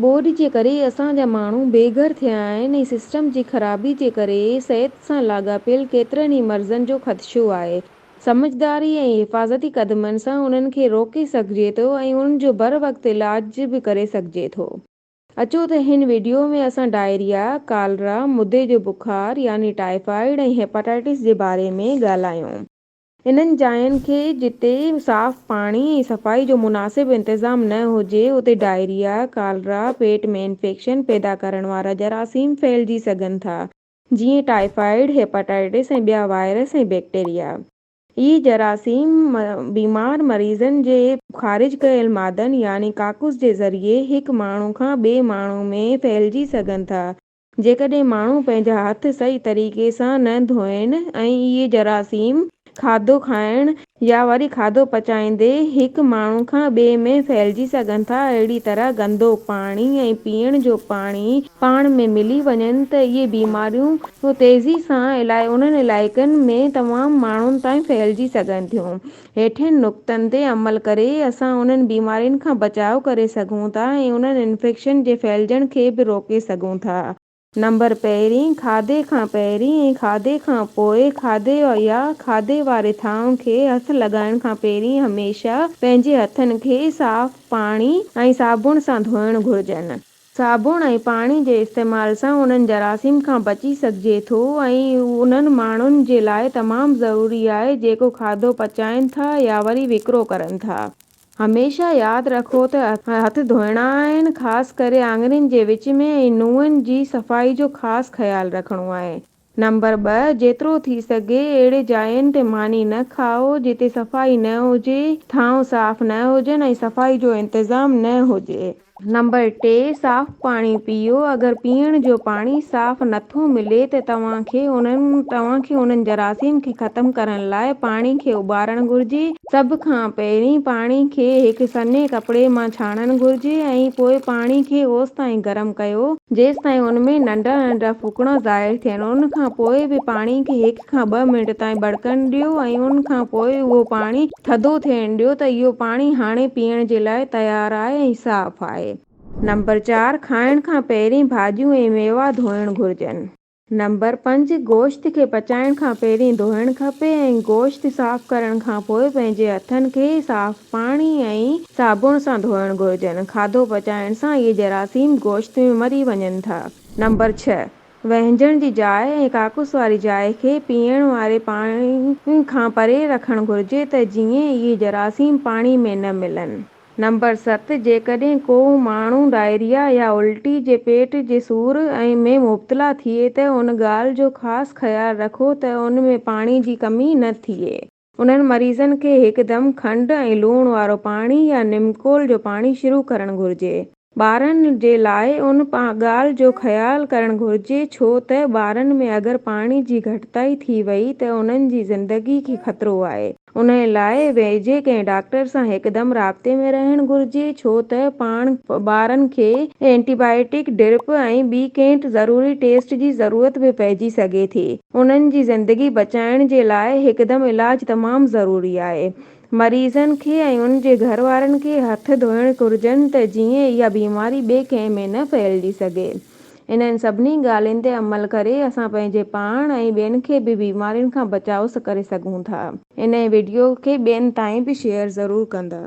ॿोॾि जे करे असांजा माण्हू बेघर थिया आहिनि ऐं सिस्टम जी ख़राबी जे करे सिहत सां लाॻापियल केतिरनि ई मर्ज़नि जो ख़दशो आहे। समझदारी ऐं हिफ़ाज़ती क़दमनि सां उन्हनि खे रोके सघिजे थो ऐं उन्हनि जो बर वक़्तु इलाज बि करे सघिजे थो। अचो त हिन वीडियो में असां डायरिया, कालरा, मुदे जो बुखार यानी टाइफाइड ऐं हेपेटाइटिस जे बारे में ॻाल्हायूं। इन्हनि जायुनि खे जिते साफ़ पाणी ऐं सफ़ाई जो मुनासिब इंतज़ाम न हुजे उते डायरिया, कालरा, पेट में इन्फेक्शन पैदा करण वारा जरासीम फैलिजी सघनि था, जीअं टाइफाइड, हेपेटाइटिस ऐं ॿिया वायरस ऐं बैक्टीरिया। इहे जरासीम बीमार मरीज़नि जे ख़ारिज कयल मादनि यानी काकुस जे ज़रिए हिकु माण्हू खां ॿिए माण्हू में फैलिजी सघनि था, जेकॾहिं माण्हू पंहिंजा हथ सही तरीक़े सां न धोइनि ऐं इहे जरासीम खाधो खाइण या वरी खाधो पचाईंदे हिकु माण्हू खां ॿिए में फैलिजी सघनि था। अहिड़ी तरह गंदो पाणी ऐं पीअण जो पाणी पाण में मिली वञनि त इहे बीमारियूं तेज़ी सां उन्हनि इलाइक़नि में तमामु माण्हुनि ताईं फैलिजी सघनि थियूं। हेठियुनि नुक़्तनि ते अमल करे असां उन्हनि बीमारियुनि खां बचाव करे सघूं था ऐं उन्हनि इन्फेक्शन जे फैलजण खे बि रोके सघूं था। नंबर पहिरीं, खाधे खां पहिरीं ऐं खाधे खां पोइ खाधे या खाधे वारे थांव खे हथ लॻाइण खां पहिरीं हमेशह पंहिंजे हथनि खे साफ़ पाणी ऐं साबुण सां धोइण घुरिजनि। साबुण ऐं पाणी जे इस्तेमाल सां उन्हनि जरासीम खां बची सघिजे थो ऐं उन्हनि माण्हुनि जे लाइ तमामु ज़रूरी आहे जेको खाधो पचाइनि था या वरी विकिरो करनि था। हमेशह यादि रखो त हथ धोइणा आहिनि, ख़ासि करे आङिरियुनि जे विच में ऐं मुंहं जी सफ़ाई जो ख़ासि ख़्यालु रखिणो आहे। नंबर 2, जेतिरो थी सघे अहिड़े जायुनि ते मानी न खाओ जिते सफ़ाई न हुजे, थांव साफ़ न हुजनि ऐं सफ़ाई जो इंतज़ाम न हुजे। नंबर 3, साफ़ पाणी पीओ। अगरि पीअण जो पाणी साफ़ नथो मिले त तव्हांखे उन्हनि जरासीम खे ख़तमु करण लाइ पाणी खे उॿारणु घुरिजे। सभ खां पहिरीं पाणी खे हिकु सन्हे कपिड़े मां छाणणु घुरिजे ऐं पोइ पाणी खे ओसि ताईं गरम कयो जेसि ताईं उन में नंढा नंढा फुकणा ज़ाहिर थियनि। उन खां पोइ बि पाणी खे 1 खां 2 मिंट ताईं बड़कण ॾियो ऐं उन खां पोइ उहो पाणी थधो थियण ॾियो त इहो पाणी हाणे पीअण जे लाइ तयारु आहे ऐं साफ़ आहे। नंबर 4, खाइण खां पहिरीं भाॼियूं ऐं मेवा धोइण घुरिजनि। नंबर 5, गोश्त खे पचाइण खां पहिरीं धोइणु खपे ऐं गोश्त साफ़ करण खां पोइ पंहिंजे हथनि खे साफ़ पाणी ऐं साबुण सां धोइण घुरिजनि। खाधो पचाइण सां इहे जरासीम गोश्त में मरी वञनि था। नंबर 6, वहिंजण जी जाइ ऐं काकुस वारी जाइ खे पीअण वारे पाणी खां परे रखणु घुरिजे त जीअं इहे जरासीम पाणी में न मिलनि। नंबर 7, जेकॾहिं को माण्हू डायरिया या उल्टी जे पेट जे सूर में मुब्तला थिए त उन ॻाल्हि जो ख़ासि ख़्यालु रखो त उन में पाणी जी कमी न थिए। उन्हनि मरीज़नि खे हिकदमि खंडु ऐं लूण वारो पाणी या निमकोल जो पाणी शुरू करणु घुरिजे। ॿारनि जे लाइ उन ॻाल्हि जो ख़्यालु करणु घुरिजे छो त ॿारनि में अगरि पाणी जी घटिताई थी वई त उन्हनि जी ज़िंदगी खे ख़तरो आहे। उन लाइ वेझे कंहिं डॉक्टर सां हिकदमि राब्ते में रहणु घुरिजे छो त ॿारनि खे एंटीबायोटिक ड्रिप ऐं ॿी कंहिं ज़रूरी टेस्ट जी ज़रूरत बि पइजी सघे थी। उन्हनि जी ज़िंदगी बचाइण जे लाइ हिकदमि इलाज तमामु ज़रूरी आहे। मरीज़नि खे ऐं उन जे घर वारनि खे हथ धोइण घुरिजनि त जीअं इहा बीमारी ॿिए कंहिं में न फैलिजी सघे। इन्हनि सभिनी ॻाल्हियुनि ते अमल करे असां पंहिंजे पाण ऐं ॿियनि खे बि बीमारियुनि खां बचाव करे सघूं था। इन वीडियो खे ॿियनि ताईं बि शेयर ज़रूरु कंदा।